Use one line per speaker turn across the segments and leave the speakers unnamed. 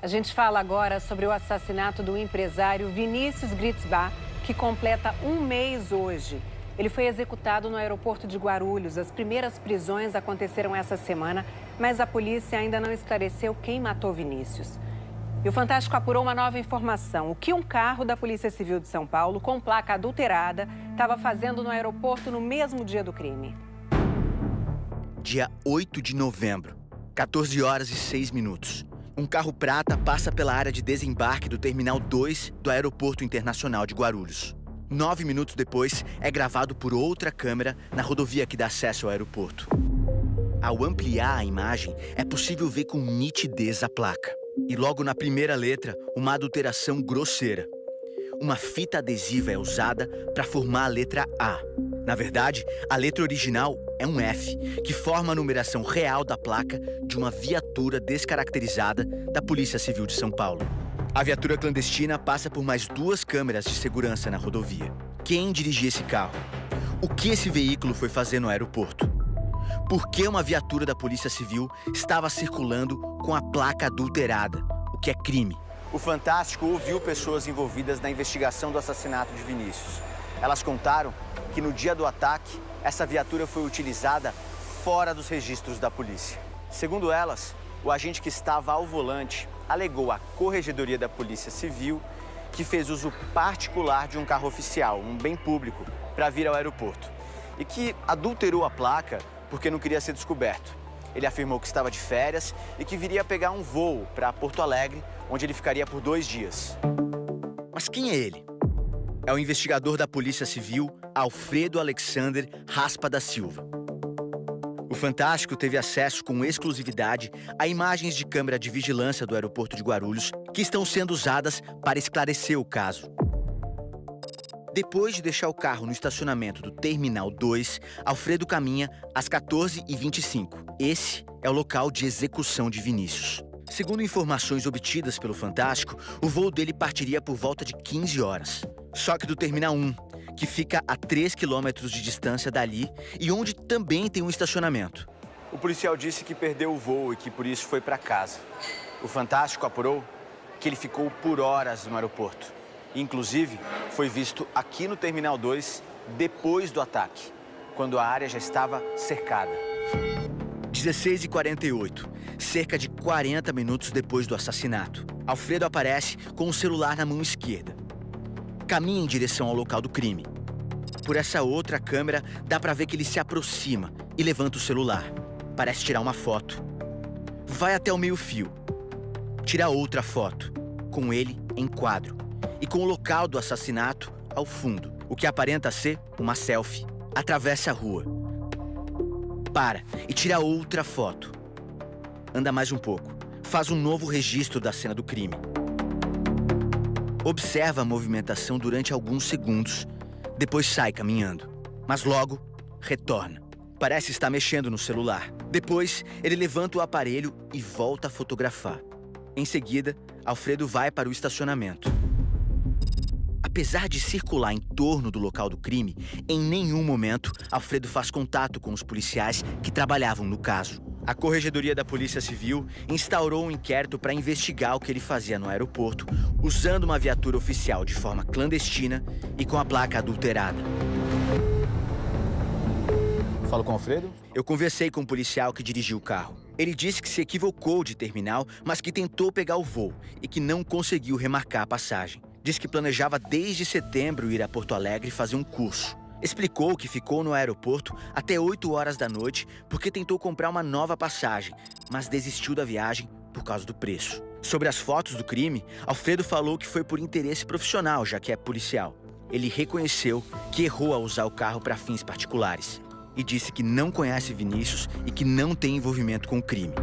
A gente fala agora sobre o assassinato do empresário Vinícius Gritzbach, que completa um mês hoje. Ele foi executado no aeroporto de Guarulhos. As primeiras prisões aconteceram essa semana, mas a polícia ainda não esclareceu quem matou Vinícius. E o Fantástico apurou uma nova informação: o que um carro da Polícia Civil de São Paulo, com placa adulterada, estava fazendo no aeroporto no mesmo dia do crime.
Dia 8 de novembro, 14 horas e 6 minutos. Um carro prata passa pela área de desembarque do Terminal 2 do Aeroporto Internacional de Guarulhos. 9 minutos depois, é gravado por outra câmera na rodovia que dá acesso ao aeroporto. Ao ampliar a imagem, é possível ver com nitidez a placa. E logo na primeira letra, uma adulteração grosseira. Uma fita adesiva é usada para formar a letra A. Na verdade, a letra original é um F, que forma a numeração real da placa de uma viatura descaracterizada da Polícia Civil de São Paulo. A viatura clandestina passa por mais 2 câmeras de segurança na rodovia. Quem dirigia esse carro? O que esse veículo foi fazer no aeroporto? Por que uma viatura da Polícia Civil estava circulando com a placa adulterada, o que é crime? O Fantástico ouviu pessoas envolvidas na investigação do assassinato de Vinícius. Elas contaram que no dia do ataque, essa viatura foi utilizada fora dos registros da polícia. Segundo elas, o agente que estava ao volante alegou à Corregedoria da Polícia Civil que fez uso particular de um carro oficial, um bem público, para vir ao aeroporto. E que adulterou a placa porque não queria ser descoberto. Ele afirmou que estava de férias e que viria pegar um voo para Porto Alegre, onde ele ficaria por 2 dias. Mas quem é ele? É o investigador da Polícia Civil, Alfredo Alexander Raspa da Silva. O Fantástico teve acesso com exclusividade a imagens de câmera de vigilância do aeroporto de Guarulhos que estão sendo usadas para esclarecer o caso. Depois de deixar o carro no estacionamento do Terminal 2, Alfredo caminha às 14h25. Esse é o local de execução de Vinícius. Segundo informações obtidas pelo Fantástico, o voo dele partiria por volta de 15 horas. Só que do Terminal 1, que fica a 3 quilômetros de distância dali e onde também tem um estacionamento. O policial disse que perdeu o voo e que por isso foi para casa. O Fantástico apurou que ele ficou por horas no aeroporto. Inclusive, foi visto aqui no Terminal 2 depois do ataque, quando a área já estava cercada. 16h48, cerca de 40 minutos depois do assassinato, Alfredo aparece com o celular na mão esquerda. Caminha em direção ao local do crime. Por essa outra câmera, dá pra ver que ele se aproxima e levanta o celular. Parece tirar uma foto. Vai até o meio-fio. Tira outra foto, com ele em quadro. E com o local do assassinato ao fundo, o que aparenta ser uma selfie. Atravessa a rua. Para e tira outra foto. Anda mais um pouco. Faz um novo registro da cena do crime. Observa a movimentação durante alguns segundos, depois sai caminhando. Mas logo, retorna. Parece estar mexendo no celular. Depois, ele levanta o aparelho e volta a fotografar. Em seguida, Alfredo vai para o estacionamento. Apesar de circular em torno do local do crime, em nenhum momento Alfredo faz contato com os policiais que trabalhavam no caso. A Corregedoria da Polícia Civil instaurou um inquérito para investigar o que ele fazia no aeroporto, usando uma viatura oficial de forma clandestina e com a placa adulterada.
Falo com o Alfredo?
Eu conversei com o policial que dirigiu o carro. Ele disse que se equivocou de terminal, mas que tentou pegar o voo e que não conseguiu remarcar a passagem. Diz que planejava desde setembro ir a Porto Alegre fazer um curso. Explicou que ficou no aeroporto até 8 horas da noite porque tentou comprar uma nova passagem, mas desistiu da viagem por causa do preço. Sobre as fotos do crime, Alfredo falou que foi por interesse profissional, já que é policial. Ele reconheceu que errou ao usar o carro para fins particulares e disse que não conhece Vinícius e que não tem envolvimento com o crime.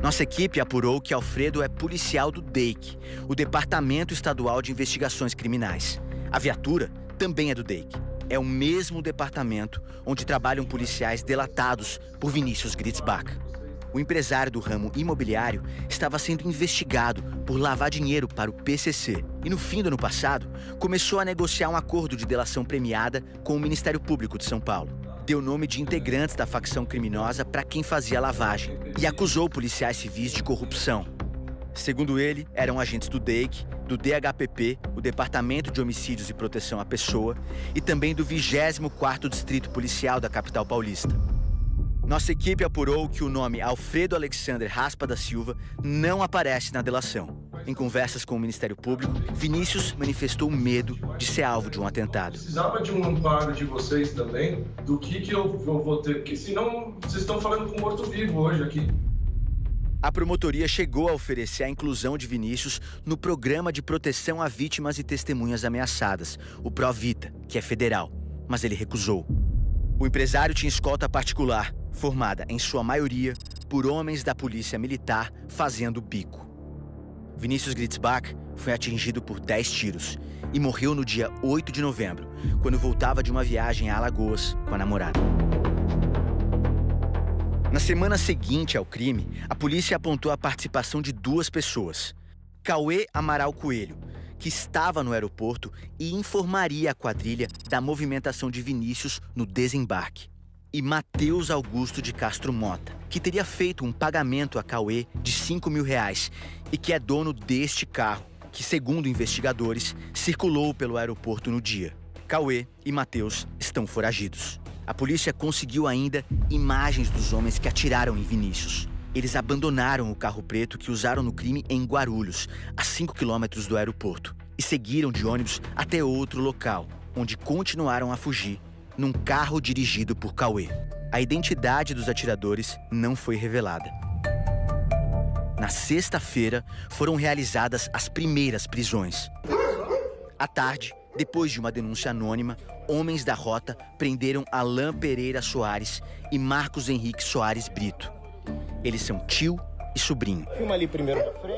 Nossa equipe apurou que Alfredo é policial do DEIC, o Departamento Estadual de Investigações Criminais. A viatura também é do DEIC. É o mesmo departamento onde trabalham policiais delatados por Vinícius Gritzbach. O empresário do ramo imobiliário estava sendo investigado por lavar dinheiro para o PCC e, no fim do ano passado, começou a negociar um acordo de delação premiada com o Ministério Público de São Paulo. Deu nome de integrantes da facção criminosa para quem fazia a lavagem e acusou policiais civis de corrupção. Segundo ele, eram agentes do DEIC, do DHPP, o Departamento de Homicídios e Proteção à Pessoa, e também do 24º Distrito Policial da capital paulista. Nossa equipe apurou que o nome Alfredo Alexandre Raspa da Silva não aparece na delação. Em conversas com o Ministério Público, Vinícius manifestou medo de ser alvo de um atentado.
Precisava de um amparo de vocês também, do que eu vou ter, porque senão vocês estão falando com morto-vivo hoje aqui.
A promotoria chegou a oferecer a inclusão de Vinícius no Programa de Proteção a Vítimas e Testemunhas Ameaçadas, o PROVITA, que é federal, mas ele recusou. O empresário tinha escolta particular, formada, em sua maioria, por homens da polícia militar fazendo bico. Vinícius Gritzbach foi atingido por 10 tiros e morreu no dia 8 de novembro, quando voltava de uma viagem a Alagoas com a namorada. Na semana seguinte ao crime, a polícia apontou a participação de 2 pessoas. Cauê Amaral Coelho, que estava no aeroporto e informaria a quadrilha da movimentação de Vinícius no desembarque. E Matheus Augusto de Castro Mota, que teria feito um pagamento a Cauê de R$5.000 e que é dono deste carro, que, segundo investigadores, circulou pelo aeroporto no dia. Cauê e Matheus estão foragidos. A polícia conseguiu ainda imagens dos homens que atiraram em Vinícius. Eles abandonaram o carro preto que usaram no crime em Guarulhos, a 5 quilômetros do aeroporto, e seguiram de ônibus até outro local, onde continuaram a fugir, num carro dirigido por Cauê. A identidade dos atiradores não foi revelada. Na sexta-feira, foram realizadas as primeiras prisões. À tarde, depois de uma denúncia anônima, homens da rota prenderam Alain Pereira Soares e Marcos Henrique Soares Brito. Eles são tio e sobrinho.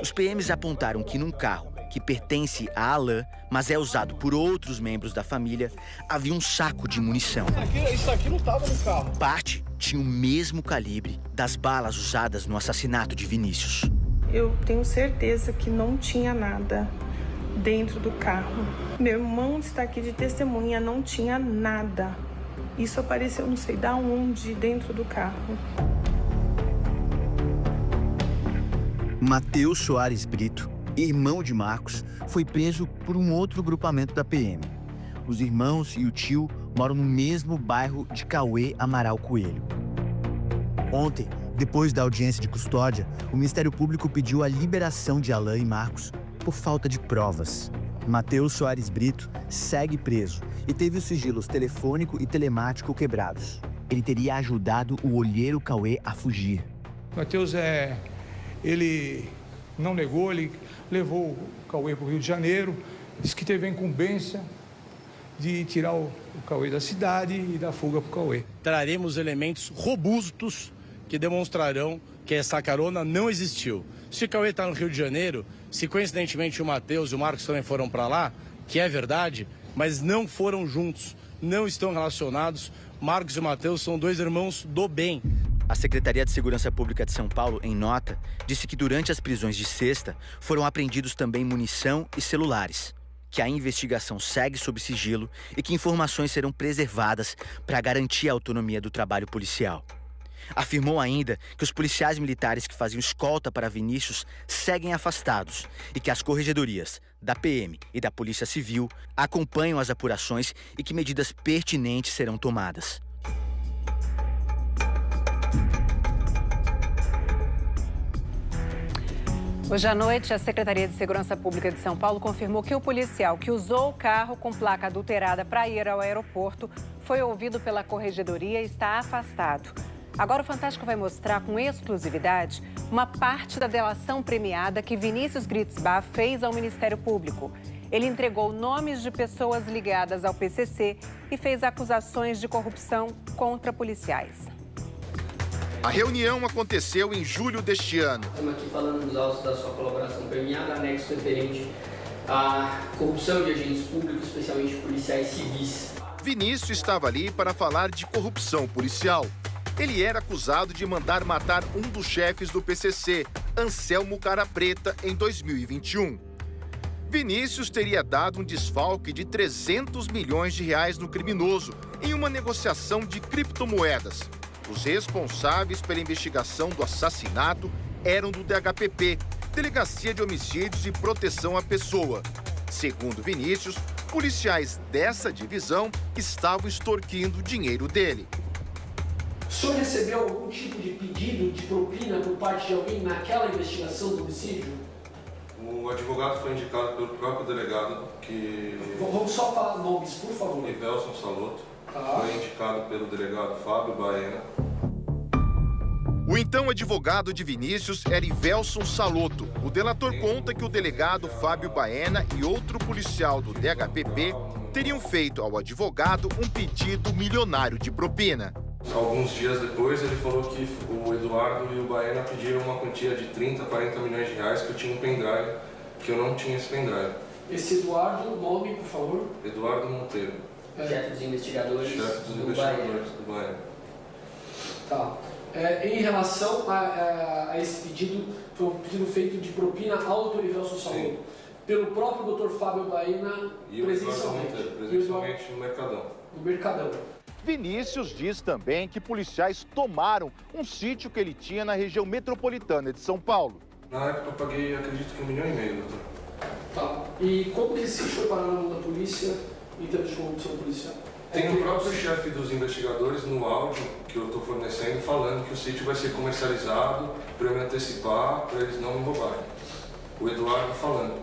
Os PMs apontaram que num carro que pertence a Alain, mas é usado por outros membros da família, havia um saco de munição.
Isso aqui não estava no carro.
Parte tinha o mesmo calibre das balas usadas no assassinato de Vinícius.
Eu tenho certeza que não tinha nada dentro do carro. Meu irmão está aqui de testemunha, não tinha nada. Isso apareceu não sei da onde dentro do carro.
Matheus Soares Brito, irmão de Marcos, foi preso por um outro grupamento da PM. Os irmãos e o tio moram no mesmo bairro de Cauê Amaral Coelho. Ontem, depois da audiência de custódia, o Ministério Público pediu a liberação de Alain e Marcos por falta de provas. Matheus Soares Brito segue preso e teve os sigilos telefônico e telemático quebrados. Ele teria ajudado o olheiro Cauê a fugir.
Matheus ele não negou, ele levou o Cauê para o Rio de Janeiro, disse que teve a incumbência de tirar o Cauê da cidade e dar fuga para o Cauê.
Traremos elementos robustos que demonstrarão que essa carona não existiu. Se o Cauê está no Rio de Janeiro, se coincidentemente o Matheus e o Marcos também foram para lá, que é verdade, mas não foram juntos, não estão relacionados. Marcos e Matheus são 2 irmãos do bem.
A Secretaria de Segurança Pública de São Paulo, em nota, disse que durante as prisões de sexta foram apreendidos também munição e celulares, que a investigação segue sob sigilo e que informações serão preservadas para garantir a autonomia do trabalho policial. Afirmou ainda que os policiais militares que faziam escolta para Vinícius seguem afastados e que as corregedorias da PM e da Polícia Civil acompanham as apurações e que medidas pertinentes serão tomadas.
Hoje à noite, a Secretaria de Segurança Pública de São Paulo confirmou que o policial que usou o carro com placa adulterada para ir ao aeroporto foi ouvido pela corregedoria e está afastado. Agora o Fantástico vai mostrar com exclusividade uma parte da delação premiada que Vinícius Gritzbach fez ao Ministério Público. Ele entregou nomes de pessoas ligadas ao PCC e fez acusações de corrupção contra policiais.
A reunião aconteceu em julho deste ano.
Estamos aqui falando dos autos da sua colaboração premiada, anexo referente à corrupção de agentes públicos, especialmente policiais civis.
Vinícius estava ali para falar de corrupção policial. Ele era acusado de mandar matar um dos chefes do PCC, Anselmo Cara Preta, em 2021. Vinícius teria dado um desfalque de R$300 milhões no criminoso em uma negociação de criptomoedas. Os responsáveis pela investigação do assassinato eram do DHPP, Delegacia de Homicídios e Proteção à Pessoa. Segundo Vinícius, policiais dessa divisão estavam extorquindo dinheiro dele.
O senhor recebeu algum tipo de pedido de propina por parte de alguém naquela investigação do homicídio?
O advogado foi indicado pelo próprio delegado que...
Vamos só falar nomes, por favor.
Rivelson Salotto, foi indicado pelo delegado Fábio Baena.
O então advogado de Vinícius era Rivelson Salotto. O delator conta que o delegado Fábio Baena e outro policial do DHPP teriam feito ao advogado um pedido milionário de propina.
Alguns dias depois, ele falou que o Eduardo e o Baena pediram uma quantia de 30, 40 milhões de reais, que eu tinha um pendrive, que eu não tinha esse pendrive.
Esse Eduardo, nome, por favor?
Eduardo Monteiro.
Chefe dos investigadores,
do Baena.
Tá. Em relação a esse pedido, foi um pedido feito de propina ao Dr. Rivelson Salotto, pelo próprio Dr. Fábio Baena,
e presencialmente no Mercadão.
No Mercadão.
Vinícius diz também que policiais tomaram um sítio que ele tinha na região metropolitana de São Paulo.
Na época eu paguei, acredito que 1,5 milhão, doutor.
Tá. E como que esse sítio foi parar na mão da polícia em termos de corrupção policial?
Tem o próprio chefe dos investigadores no áudio que eu estou fornecendo falando que o sítio vai ser comercializado para eu me antecipar, para eles não me roubarem. O Eduardo falando.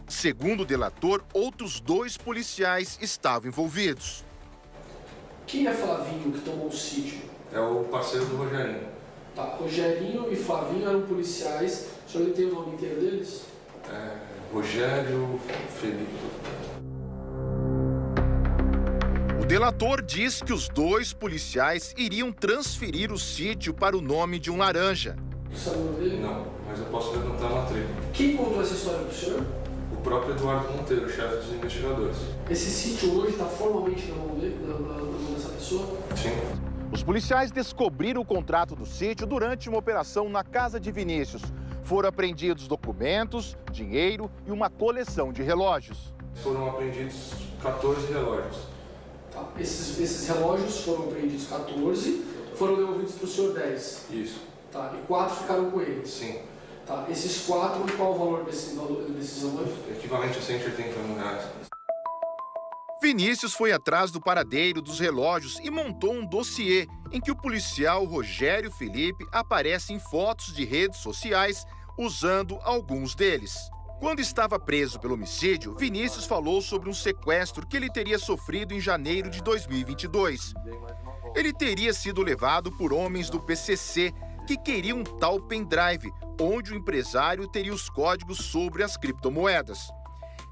Segundo o delator, outros 2 policiais estavam envolvidos.
Quem é Flavinho que tomou o sítio?
É o parceiro do Rogerinho.
Tá, Rogerinho e Flavinho eram policiais. O senhor tem o nome inteiro deles?
Rogério Felipe.
O delator diz que os 2 policiais iriam transferir o sítio para o nome de um laranja.
Sabe o nome dele?
Não, mas eu posso levantar a matrícula.
Quem contou essa história para o senhor?
O próprio Eduardo Monteiro, chefe dos investigadores.
Esse sítio hoje está formalmente na mão dele, na mão dessa pessoa?
Sim.
Os policiais descobriram o contrato do sítio durante uma operação na casa de Vinícius. Foram apreendidos documentos, dinheiro e uma coleção de relógios.
Foram apreendidos 14 relógios.
Tá. Esses relógios foram apreendidos 14, foram devolvidos para o senhor 10.
Isso.
Tá. E 4 ficaram com ele?
Sim.
Tá. Esses 4, qual o valor desses relógios?
Equivalente a 180 mil reais.
Vinícius foi atrás do paradeiro dos relógios e montou um dossiê em que o policial Rogério Felipe aparece em fotos de redes sociais usando alguns deles. Quando estava preso pelo homicídio, Vinícius falou sobre um sequestro que ele teria sofrido em janeiro de 2022. Ele teria sido levado por homens do PCC que queriam um tal pendrive, onde o empresário teria os códigos sobre as criptomoedas.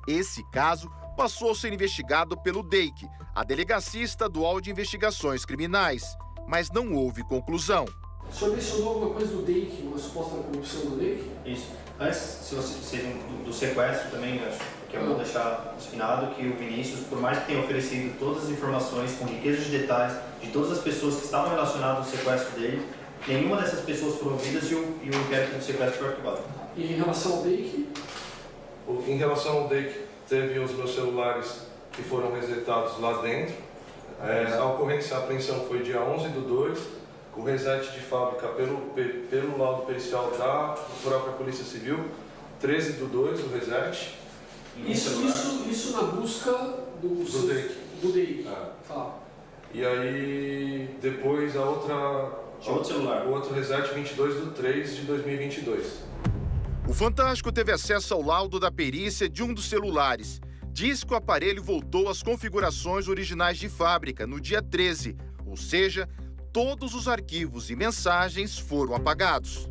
Esse caso passou a ser investigado pelo DEIC, a Delegacia Estadual de Investigações Criminais, mas não houve conclusão.
O senhor mencionou alguma coisa do DEIC, uma suposta corrupção do DEIC?
Isso. Antes, se você do sequestro também, acho que é bom deixar assinado que o Vinícius, por mais que tenha oferecido todas as informações com riqueza de detalhes de todas as pessoas que estavam relacionadas ao sequestro dele, nenhuma dessas pessoas foram ouvidas e o inquérito do sequestro foi arquivado.
E em relação ao DEIC?
Em relação ao DEIC, teve os meus celulares que foram resetados lá dentro. A ocorrência, a apreensão foi dia 11/2, o reset de fábrica pelo laudo pericial da própria Polícia Civil, 13/2, o reset.
Isso na busca do
DEIC.
Do DEIC.
Tá. E aí, depois
outro celular.
O outro reset, 22/3 de 2022.
O Fantástico teve acesso ao laudo da perícia de um dos celulares. Diz que o aparelho voltou às configurações originais de fábrica no dia 13, ou seja, todos os arquivos e mensagens foram apagados.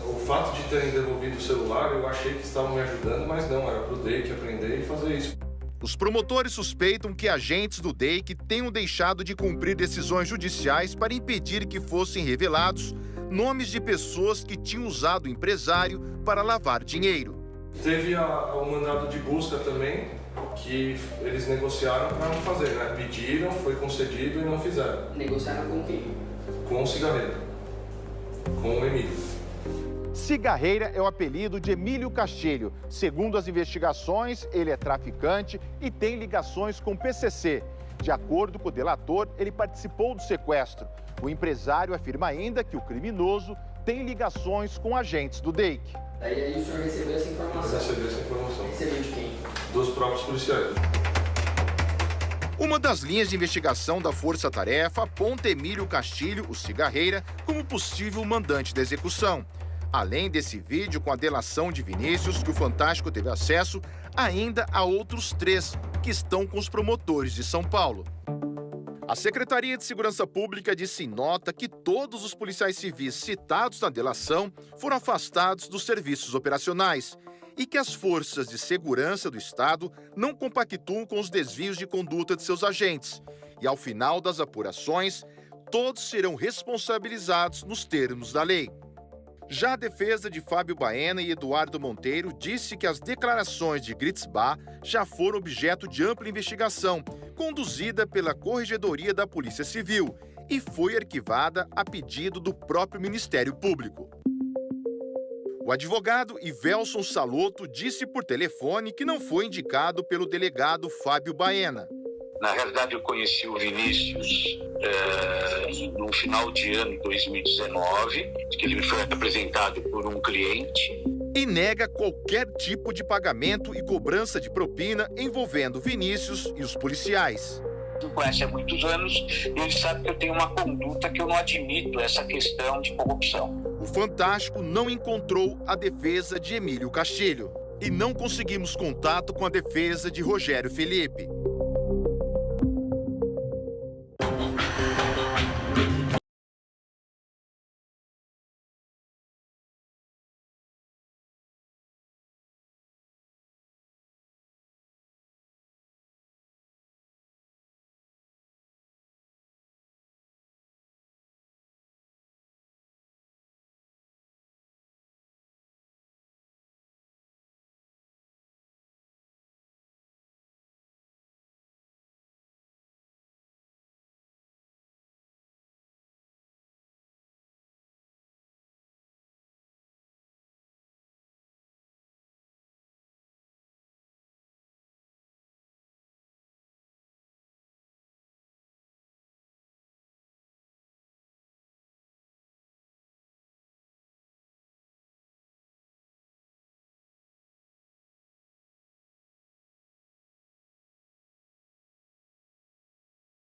O fato de terem devolvido o celular, eu achei que estavam me ajudando, mas não, era para o DEIC aprender e fazer isso.
Os promotores suspeitam que agentes do DEIC tenham deixado de cumprir decisões judiciais para impedir que fossem revelados nomes de pessoas que tinham usado o empresário para lavar dinheiro.
Teve o mandado de busca também, que eles negociaram para não fazer, né? Pediram, foi concedido e não fizeram.
Negociaram com quem?
Com o Cigarreira, com o Emílio.
Cigarreira é o apelido de Emílio Castilho. Segundo as investigações, ele é traficante e tem ligações com o PCC. De acordo com o delator, ele participou do sequestro. O empresário afirma ainda que o criminoso tem ligações com agentes do DEIC.
Daí o senhor recebeu essa informação?
Recebeu essa informação.
Recebeu de quem?
Dos próprios policiais.
Uma das linhas de investigação da Força Tarefa aponta Emílio Castilho, o cigarreira, como possível mandante da execução. Além desse vídeo com a delação de Vinícius, que o Fantástico teve acesso, ainda há outros 3 que estão com os promotores de São Paulo. A Secretaria de Segurança Pública disse em nota que todos os policiais civis citados na delação foram afastados dos serviços operacionais e que as forças de segurança do Estado não compactuam com os desvios de conduta de seus agentes. E, ao final das apurações, todos serão responsabilizados nos termos da lei. Já a defesa de Fábio Baena e Eduardo Monteiro disse que as declarações de Gritzbach já foram objeto de ampla investigação, conduzida pela Corregedoria da Polícia Civil, e foi arquivada a pedido do próprio Ministério Público. O advogado Ivelson Salotto disse por telefone que não foi indicado pelo delegado Fábio Baena.
Na realidade, eu conheci o Vinícius no final de ano de 2019, que ele me foi apresentado por um cliente.
E nega qualquer tipo de pagamento e cobrança de propina envolvendo Vinícius e os policiais.
Me conhece há muitos anos e ele sabe que eu tenho uma conduta que eu não admito essa questão de corrupção.
O Fantástico não encontrou a defesa de Emílio Castilho e não conseguimos contato com a defesa de Rogério Felipe.